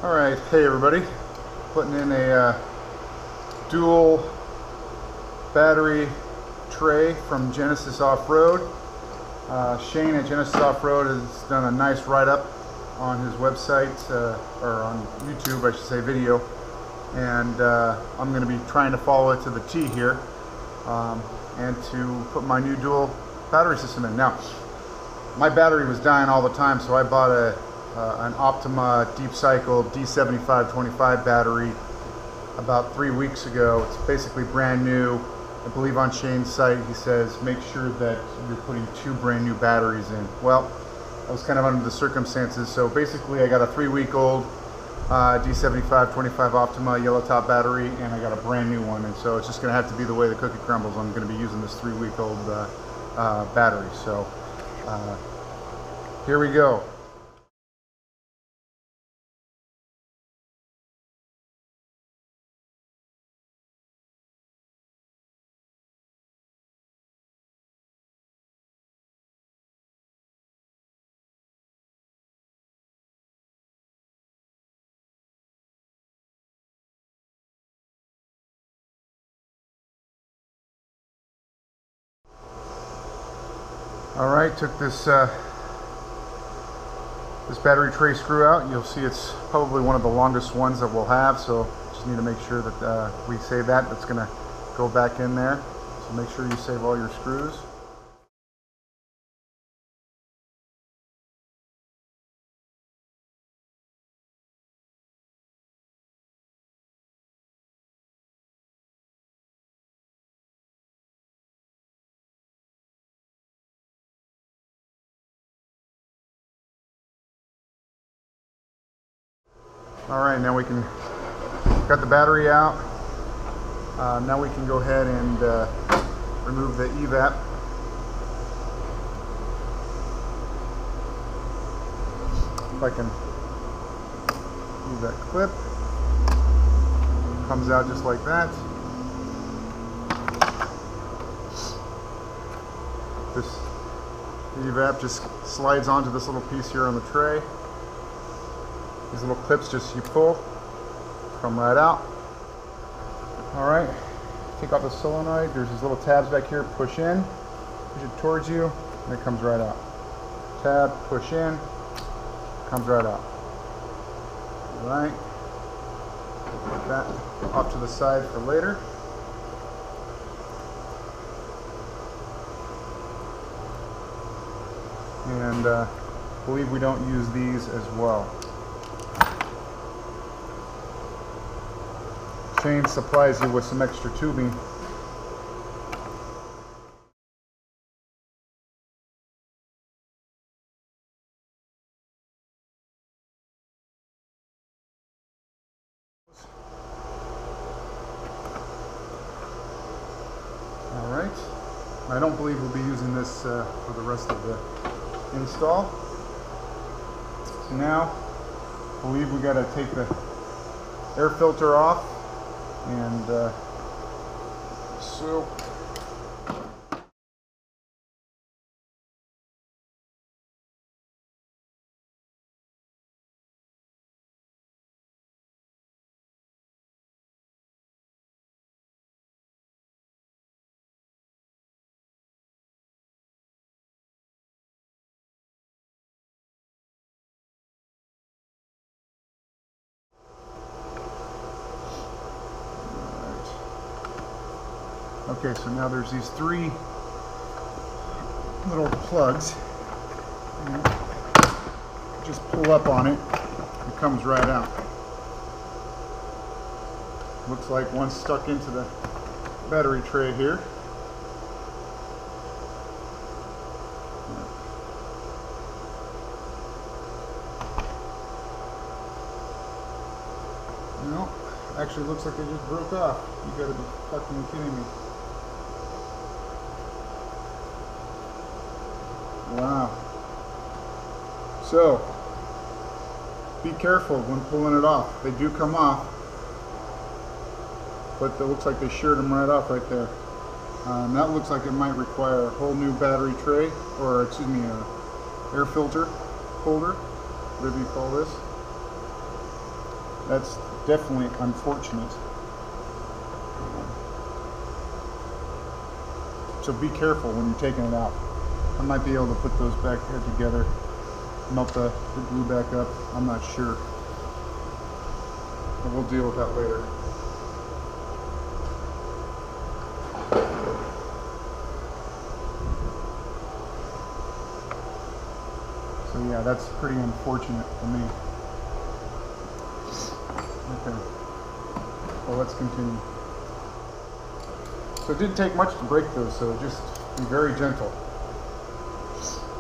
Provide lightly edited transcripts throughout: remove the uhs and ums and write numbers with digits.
Alright, hey everybody. Putting in a dual battery tray from Genesis Off-Road. Shane at Genesis Off-Road has done a nice write-up on his website, or on YouTube I should say, video. And I'm going to be trying to follow it to the T here, and to put my new dual battery system in. Now, my battery was dying all the time, so I bought an Optima Deep Cycle D7525 battery about 3 weeks ago. It's basically brand new. I believe on Shane's site he says make sure that you're putting 2 brand new batteries in. Well, I was kind of under the circumstances, so basically I got a 3-week-old D7525 Optima yellow top battery, and I got a brand new one, and so it's just going to have to be the way the cookie crumbles. I'm going to be using this 3-week-old battery. So here we go. Alright, took this battery tray screw out. You'll see it's probably one of the longest ones that we'll have, so just need to make sure that we save that. That's going to go back in there, so make sure you save all your screws. Alright, now we can got the battery out. Now we can go ahead and remove the evap. If I can use that clip, comes out just like that. This evap just slides onto this little piece here on the tray. These little clips, just you pull, come right out. Alright, take off the solenoid. There's these little tabs back here. Push in, push it towards you, and it comes right out. Tab, push in, comes right out. Alright, put that off to the side for later. And I believe we don't use these as well. Shane supplies you with some extra tubing. Alright, I don't believe we'll be using this for the rest of the install. So now, I believe we got to take the air filter off. And so okay, so now there's these 3 little plugs. And just pull up on it, it comes right out. Looks like one's stuck into the battery tray here. No, actually looks like they just broke off. You gotta be fucking kidding me. Wow. So, be careful when pulling it off. They do come off, but it looks like they sheared them right off right there. That looks like it might require a whole new battery tray, or excuse me, a air filter holder, whatever you call this. That's definitely unfortunate. So be careful when you're taking it out. I might be able to put those back here together, melt the glue back up. I'm not sure. But we'll deal with that later. So yeah, that's pretty unfortunate for me. Okay, well, let's continue. So it didn't take much to break those, so just be very gentle.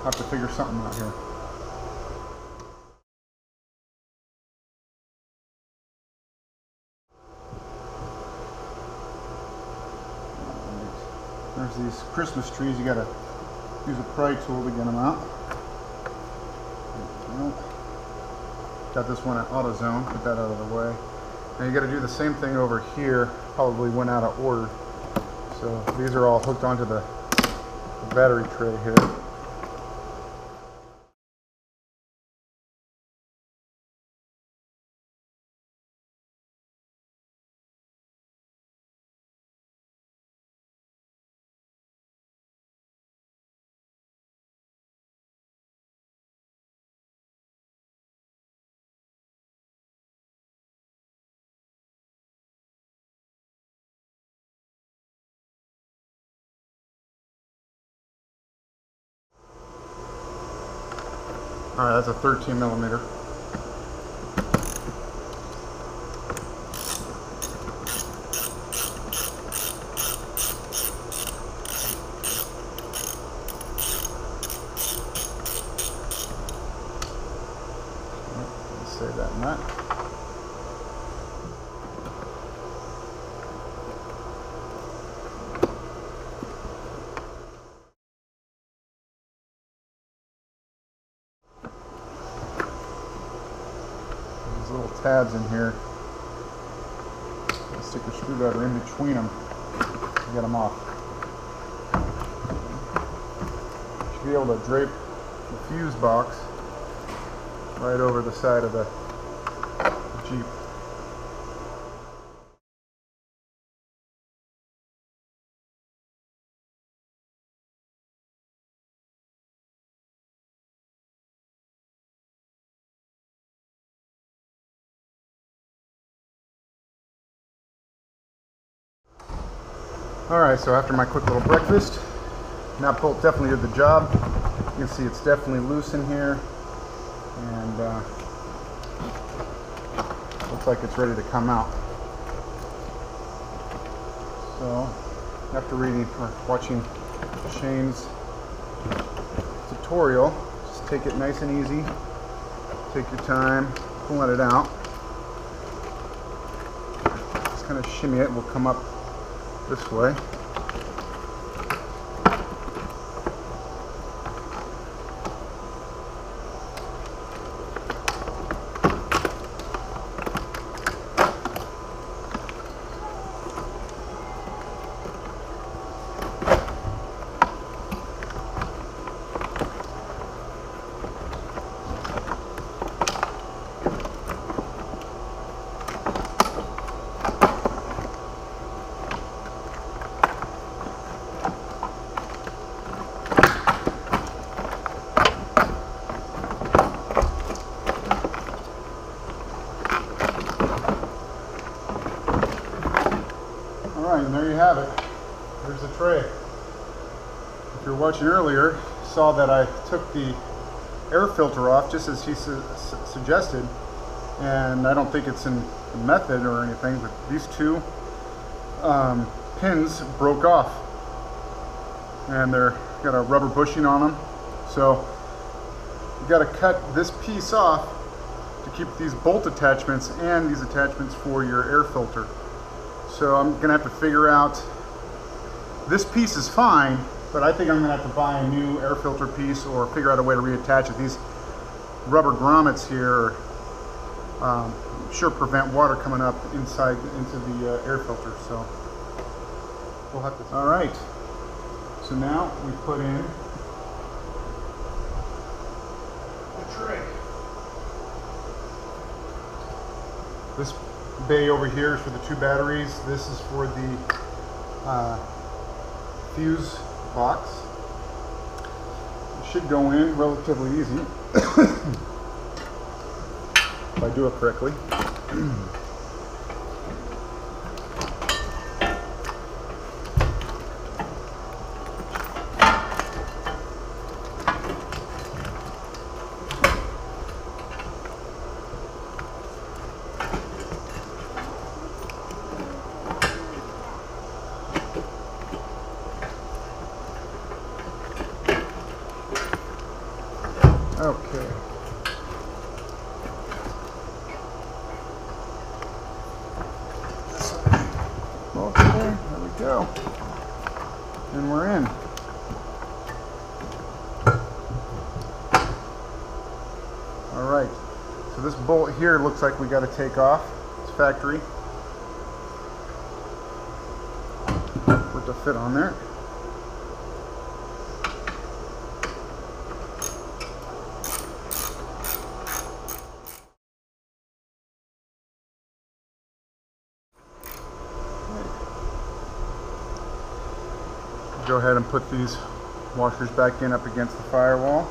Have to figure something out here. Right. There's these Christmas trees. You gotta use a pry tool to get them out. Got this one at AutoZone. Put that out of the way. Now you got to do the same thing over here. Probably went out of order. So these are all hooked onto the battery tray here. Alright, that's a 13 millimeter. Let's save that nut. Little tabs in here. Stick your screwdriver in between them to get them off. You should be able to drape the fuse box right over the side of the Jeep. Alright, so after my quick little breakfast, that bolt definitely did the job. You can see it's definitely loose in here, and looks like it's ready to come out. So, after watching Shane's tutorial, just take it nice and easy. Take your time pulling it out. Just kind of shimmy it. We'll come up this way. Alright, and there you have it. There's the tray. If you're watching earlier, you saw that I took the air filter off just as he suggested, and I don't think it's in the method or anything, but these two pins broke off, and they're got a rubber bushing on them, so you got to cut this piece off to keep these bolt attachments and these attachments for your air filter. So I'm gonna have to figure out, this piece is fine, but I think I'm gonna have to buy a new air filter piece or figure out a way to reattach it. These rubber grommets here are, sure prevent water coming up inside into the air filter. So we'll have to. All right. So now we put in the tray. This bay over here is for the 2 batteries. This is for the fuse box. It should go in relatively easy if I do it correctly. Okay. Okay, there we go. And we're in. All right. So this bolt here looks like we got to take off. It's factory. For it to fit on there. Go ahead and put these washers back in up against the firewall.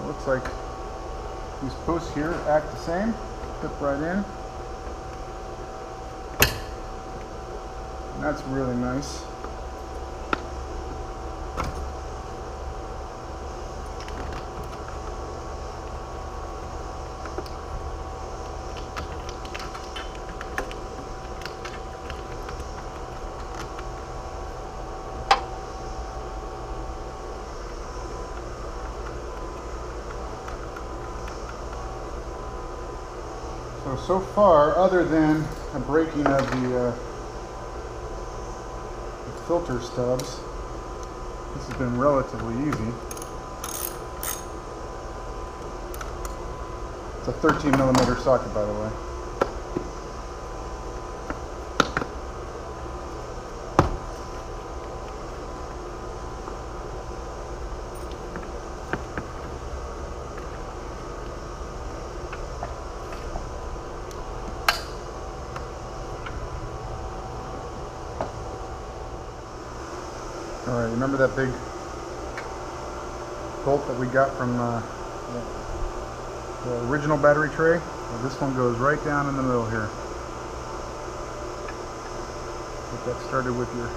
Looks like these posts here act the same. Clip right in. And that's really nice. So far, other than a breaking of the filter stubs, this has been relatively easy. It's a 13mm socket, by the way. Alright, remember that big bolt that we got from the original battery tray? Well, this one goes right down in the middle here. Get that started with your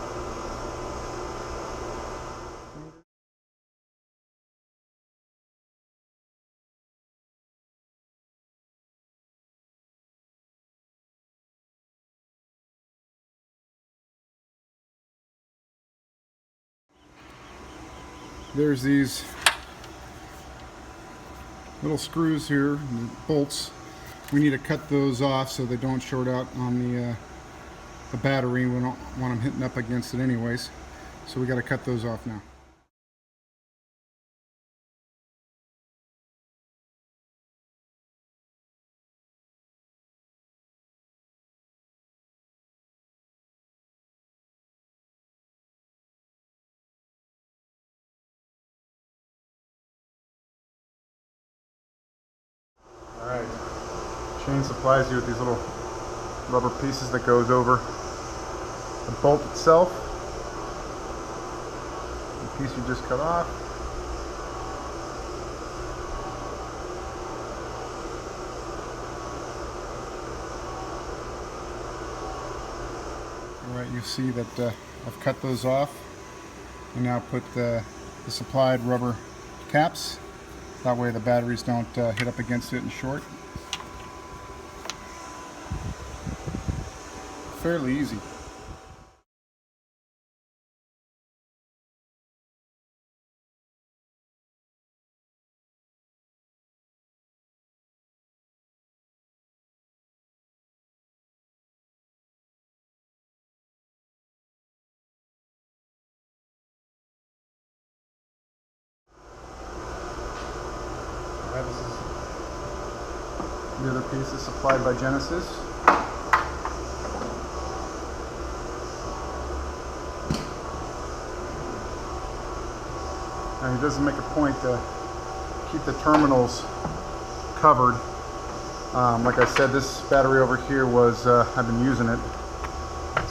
There's these little screws here, the bolts. We need to cut those off so they don't short out on the battery. We don't want them hitting up against it anyways. So we got to cut those off now. Alright, chain supplies you with these little rubber pieces that goes over the bolt itself. The piece you just cut off. Alright, you see that I've cut those off and now put the supplied rubber caps. That way the batteries don't hit up against it and short. Fairly easy. Alright, this is the other piece is supplied by Genesis. And he doesn't make a point to keep the terminals covered. Like I said, this battery over here was, I've been using it,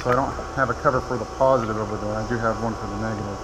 so I don't have a cover for the positive over there. I do have one for the negative.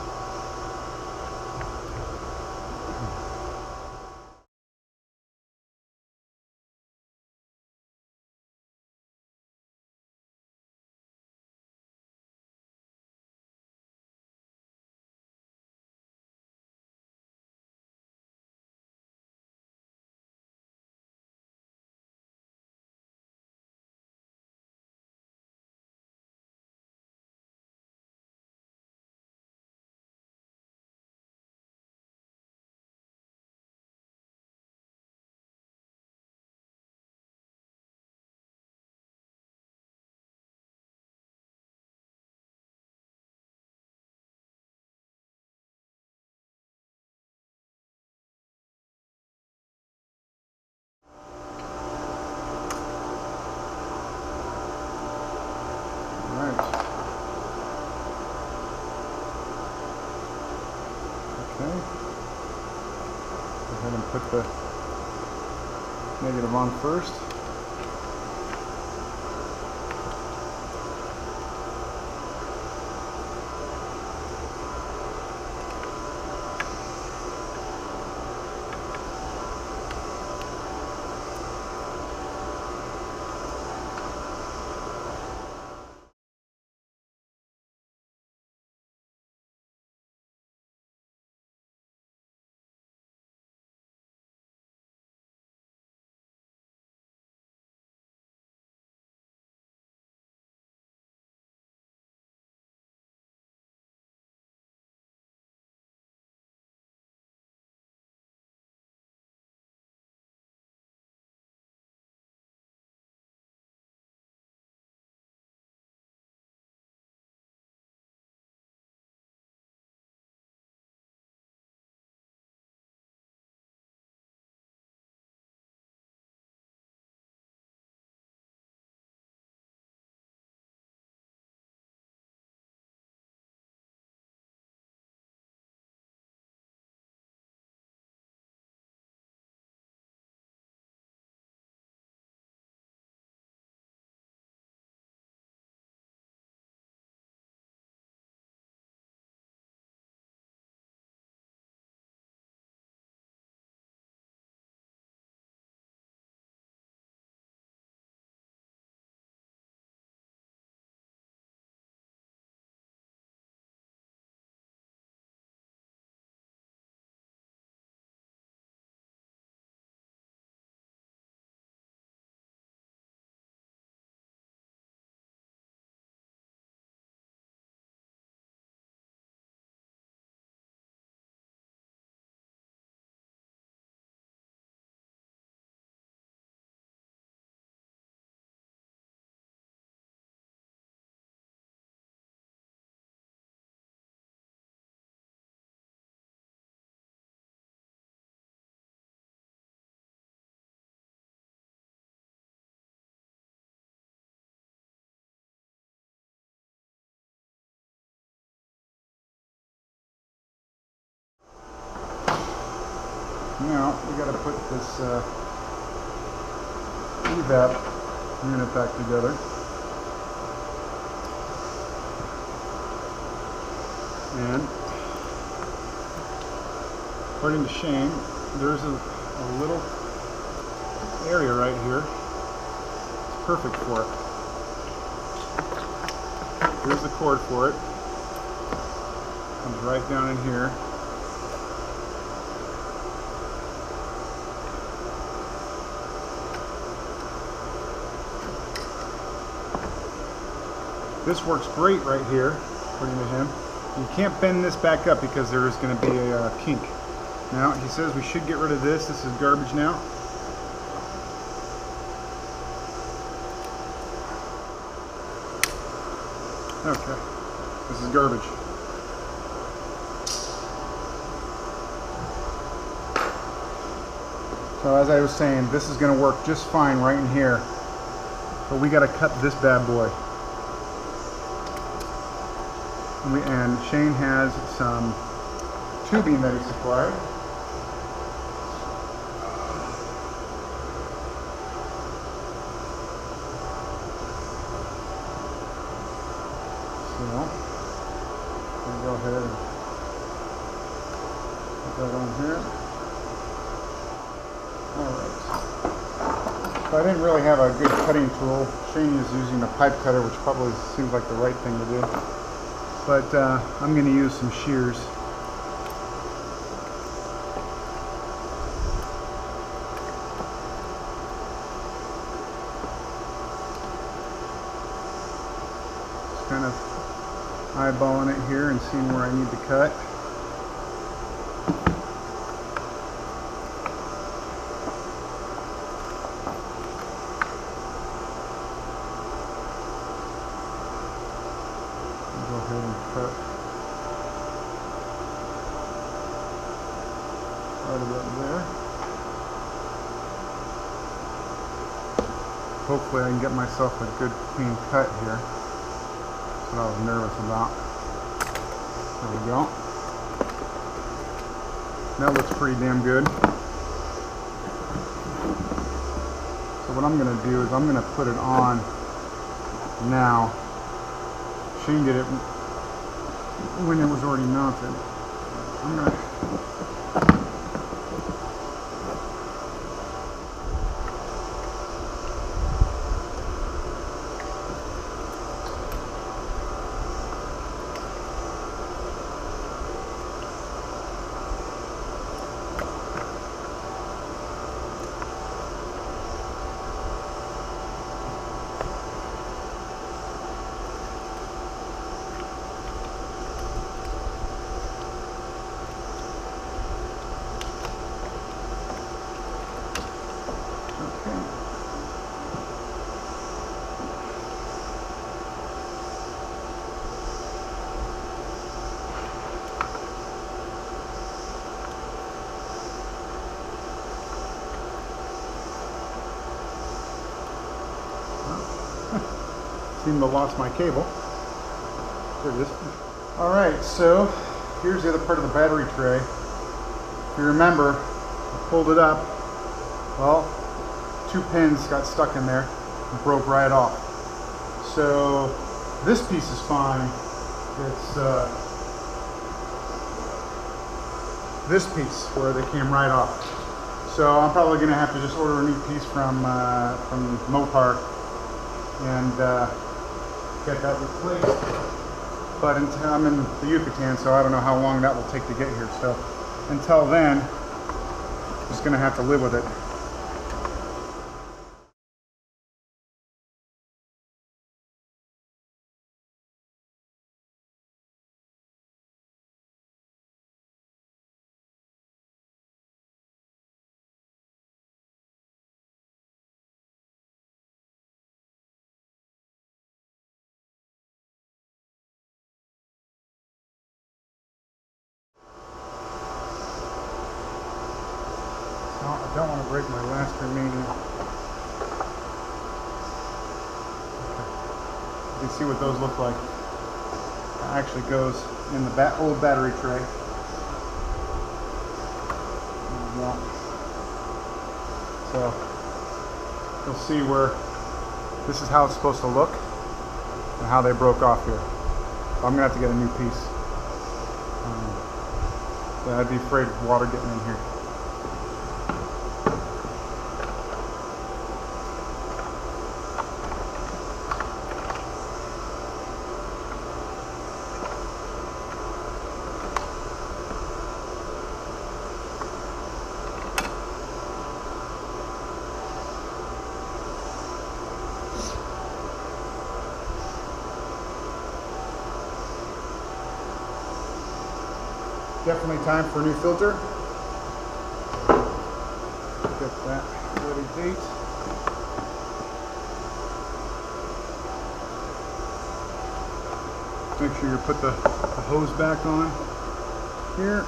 Okay. Go ahead and put the negative on first. Now we got to put this evap unit back together. And according to Shane, there's a little area right here. It's perfect for it. Here's the cord for it. Comes right down in here. This works great right here, according to him. You can't bend this back up because there is going to be a kink. Now, he says we should get rid of this. This is garbage now. Okay, this is garbage. So as I was saying, this is going to work just fine right in here. But we got to cut this bad boy. And Shane has some tubing that he supplied. So, we'll go ahead and put that on here. Alright. So I didn't really have a good cutting tool. Shane is using a pipe cutter, which probably seems like the right thing to do. But I'm going to use some shears. Just kind of eyeballing it here and seeing where I need to cut. Go ahead and cut right about there. Hopefully I can get myself a good clean cut here. That's what I was nervous about. There we go. That looks pretty damn good. So what I'm going to do is I'm going to put it on now. Shane did it when it was already mounted. I'm gonna seem to have lost my cable. There it is. Alright, so here's the other part of the battery tray. If you remember, I pulled it up. Well, 2 pins got stuck in there and broke right off. So this piece is fine. It's this piece where they came right off. So I'm probably going to have to just order a new piece from Mopar and get that replaced. But until I'm in the Yucatan, so I don't know how long that will take to get here. So until then, I'm just going to have to live with it. I don't want to break my last remaining. Okay. You can see what those look like. It actually goes in the old battery tray. Yeah. So you'll see where this is how it's supposed to look and how they broke off here. So I'm gonna have to get a new piece. Yeah, I'd be afraid of water getting in here. Definitely time for a new filter. Get that ready date. Make sure you put the hose back on here.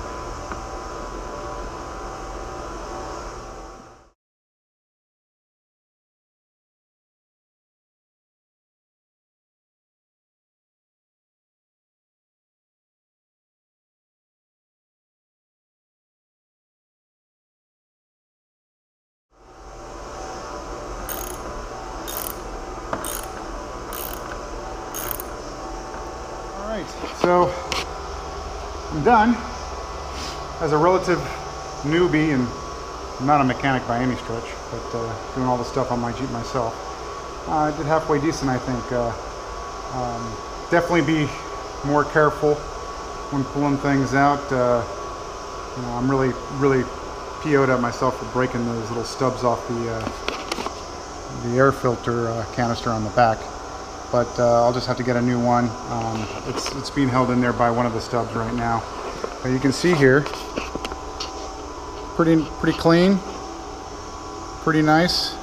So I'm done. As a relative newbie, and I'm not a mechanic by any stretch, but doing all the stuff on my Jeep myself, I did halfway decent, I think. Definitely be more careful when pulling things out. You know, I'm really PO'd at myself for breaking those little stubs off the air filter canister on the back. But I'll just have to get a new one. It's being held in there by one of the stubs right now. But you can see here, pretty clean, pretty nice.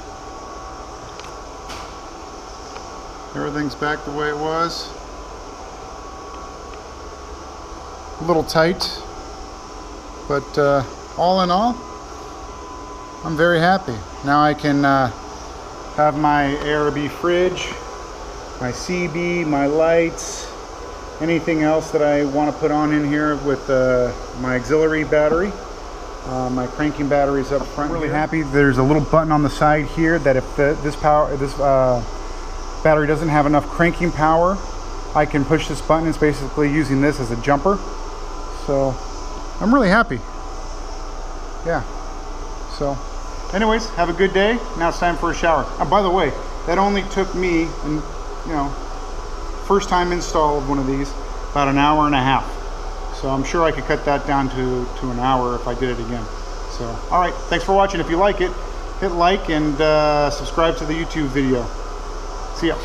Everything's back the way it was. A little tight, but all in all, I'm very happy. Now I can have my ARB fridge, my CB, my lights, anything else that I want to put on in here with my auxiliary battery. My cranking battery's up front. I'm really happy. There's a little button on the side here that if this battery doesn't have enough cranking power, I can push this button. It's basically using this as a jumper. So I'm really happy. Yeah. So anyways, have a good day. Now it's time for a shower. And by the way, that only took me, you know, first time install of one of these, about an hour and a half. So I'm sure I could cut that down to an hour if I did it again. So, all right, thanks for watching. If you like it, hit like and subscribe to the YouTube video. See ya.